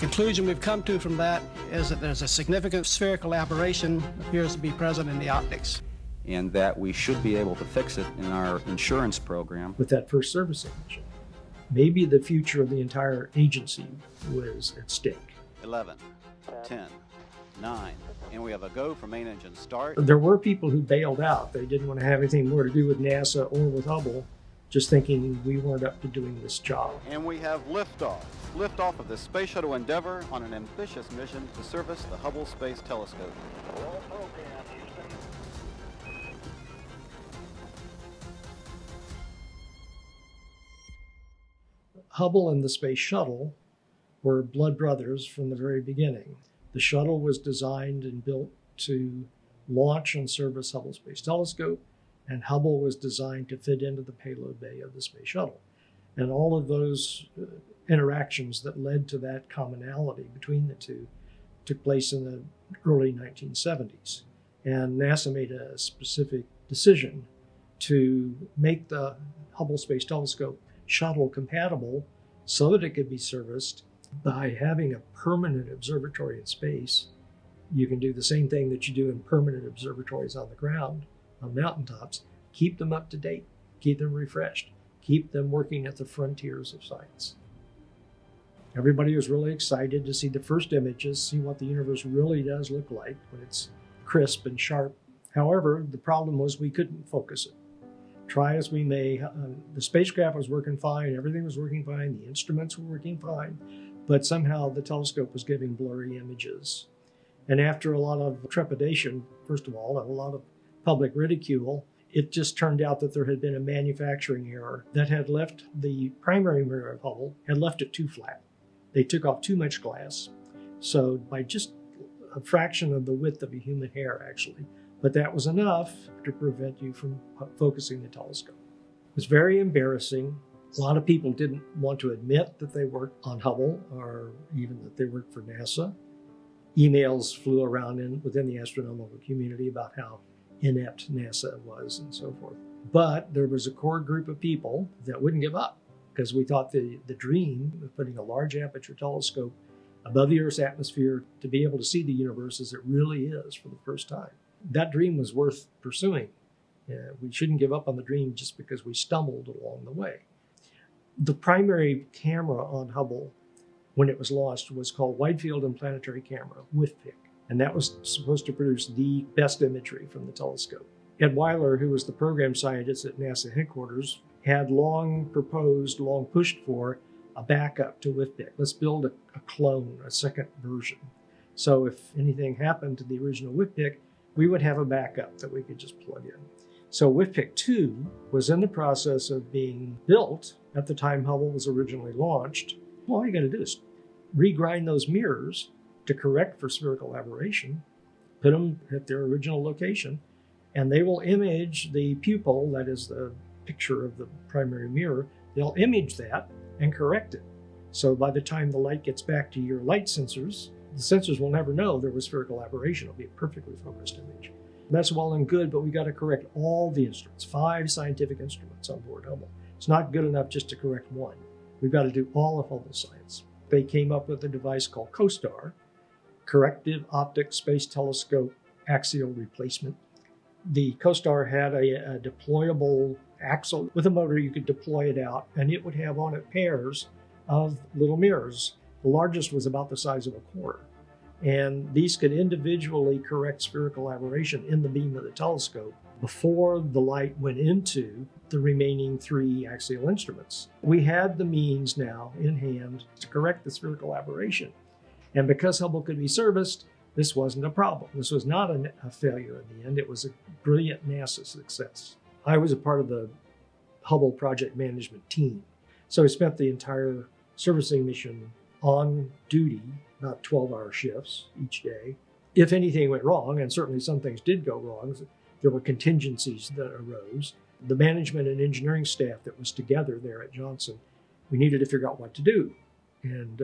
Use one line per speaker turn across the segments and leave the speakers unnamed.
conclusion we've come to from that is that there's a significant spherical aberration appears to be present in the optics.
And that we should be able to fix it in our insurance program.
With that first servicing mission, maybe the future of the entire agency was at stake.
11, 10, 9, and we have a go for main engine start.
There were people who bailed out. They didn't want to have anything more to do with NASA or with Hubble, just thinking we weren't up to doing this job.
And we have liftoff. Liftoff of the Space Shuttle Endeavour on an ambitious mission to service the Hubble Space Telescope.
Hubble and the Space Shuttle were blood brothers from the very beginning. The shuttle was designed and built to launch and service Hubble Space Telescope, and Hubble was designed to fit into the payload bay of the Space Shuttle. And all of those interactions that led to that commonality between the two took place in the early 1970s. And NASA made a specific decision to make the Hubble Space Telescope shuttle compatible so that it could be serviced by having a permanent observatory in space. You can do the same thing that you do in permanent observatories on the ground, on mountaintops. Keep them up to date, keep them refreshed, keep them working at the frontiers of science. Everybody was really excited to see the first images, see what the universe really does look like when it's crisp and sharp. However, the problem was we couldn't focus it. Try as we may, the spacecraft was working fine, everything was working fine, the instruments were working fine, but somehow the telescope was giving blurry images. And after a lot of trepidation, first of all, and a lot of public ridicule, it just turned out that there had been a manufacturing error that had left the primary mirror of Hubble, had left it too flat. They took off too much glass. So by just a fraction of the width of a human hair, actually, but that was enough to prevent you from focusing the telescope. It was very embarrassing. A lot of people didn't want to admit that they worked on Hubble or even that they worked for NASA. Emails flew around within the astronomical community about how inept NASA was and so forth. But there was a core group of people that wouldn't give up because we thought the dream of putting a large aperture telescope above the Earth's atmosphere to be able to see the universe as it really is for the first time. That dream was worth pursuing. We shouldn't give up on the dream just because we stumbled along the way. The primary camera on Hubble, when it was launched, was called Wide Field and Planetary Camera, WFPIC, and that was supposed to produce the best imagery from the telescope. Ed Weiler, who was the program scientist at NASA headquarters, had long pushed for a backup to WFPIC. Let's build a clone, a second version. So if anything happened to the original WFPIC, we would have a backup that we could just plug in. So WFPIC 2 was in the process of being built at the time Hubble was originally launched. Well, all you got to do is regrind those mirrors to correct for spherical aberration, put them at their original location, and they will image the pupil, that is the picture of the primary mirror, they'll image that and correct it. So by the time the light gets back to your light sensors, the sensors will never know there was spherical aberration. It'll be a perfectly focused image. That's well and good, but we got to correct all the instruments, 5 scientific instruments on board Hubble. It's not good enough just to correct one. We've got to do all of Hubble science. They came up with a device called COSTAR, Corrective Optic Space Telescope Axial Replacement. The COSTAR had a deployable axle with a motor. You could deploy it out, and it would have on it pairs of little mirrors. The largest was about the size of a quarter. And these could individually correct spherical aberration in the beam of the telescope before the light went into the remaining 3 axial instruments. We had the means now in hand to correct the spherical aberration. And because Hubble could be serviced, this wasn't a problem. This was not a failure in the end. It was a brilliant NASA success. I was a part of the Hubble project management team. So I spent the entire servicing mission on duty, about 12-hour shifts each day. If anything went wrong, and certainly some things did go wrong, there were contingencies that arose. The management and engineering staff that was together there at Johnson, we needed to figure out what to do and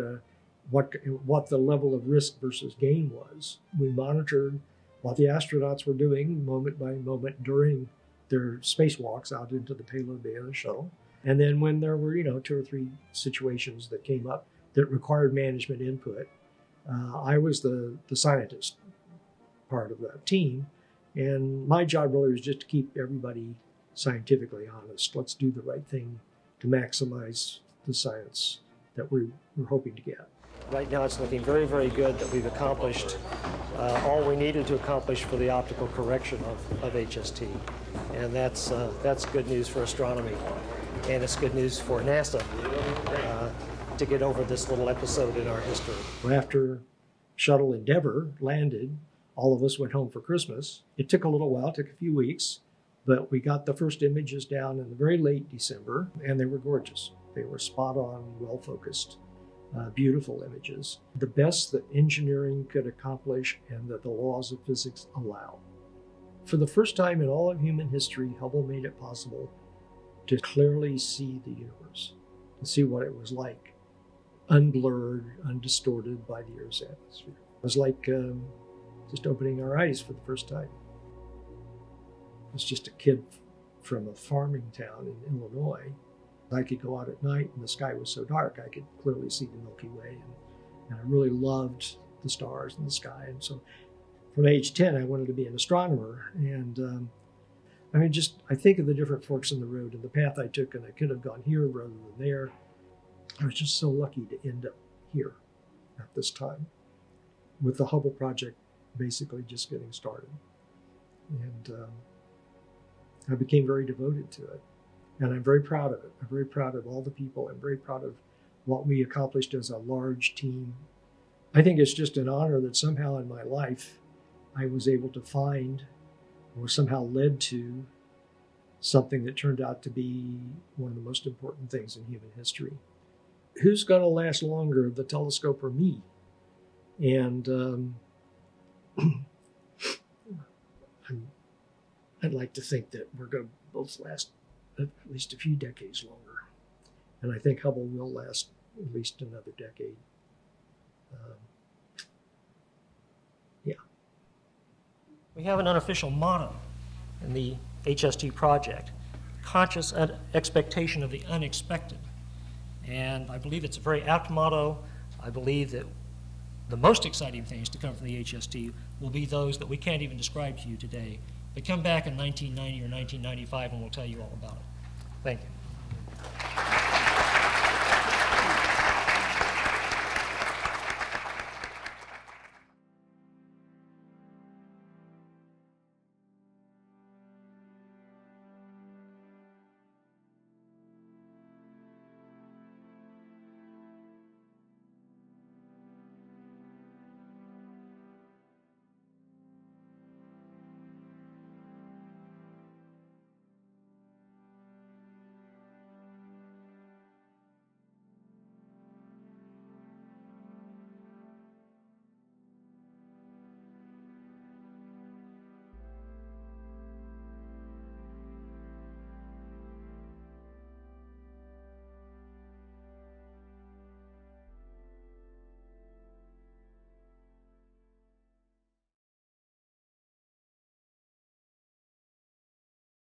what the level of risk versus gain was. We monitored what the astronauts were doing moment by moment during their spacewalks out into the payload bay of the shuttle. And then when there were, 2 or 3 situations that came up, that required management input. I was the scientist part of that team, and my job really was just to keep everybody scientifically honest. Let's do the right thing to maximize the science that we're hoping to get. Right now it's looking very, very good that we've accomplished all we needed to accomplish for the optical correction of HST. And that's good news for astronomy. And it's good news for NASA to get over this little episode in our history. After Shuttle Endeavour landed, all of us went home for Christmas. It took a little while, it took a few weeks, but we got the first images down in the very late December, and they were gorgeous. They were spot on, well-focused, beautiful images. The best that engineering could accomplish and that the laws of physics allow. For the first time in all of human history, Hubble made it possible to clearly see the universe, to see what it was like, unblurred, undistorted by the Earth's atmosphere. It was like just opening our eyes for the first time. I was just a kid from a farming town in Illinois. I could go out at night and the sky was so dark I could clearly see the Milky Way, and I really loved the stars and the sky. And so from age 10 I wanted to be an astronomer, and I think of the different forks in the road and the path I took, and I could have gone here rather than there. I was just so lucky to end up here at this time with the Hubble project basically just getting started. And I became very devoted to it. And I'm very proud of it. I'm very proud of all the people. I'm very proud of what we accomplished as a large team. I think it's just an honor that somehow in my life I was able to find, or somehow led to, something that turned out to be one of the most important things in human history. Who's going to last longer, the telescope or me? And I'd like to think that we're going to both last at least a few decades longer. And I think Hubble will last at least another decade. Yeah. We have an unofficial motto in the HST project: conscious expectation of the unexpected. And I believe it's a very apt motto. I believe that the most exciting things to come from the HST will be those that we can't even describe to you today. But come back in 1990 or 1995 and we'll tell you all about it. Thank you.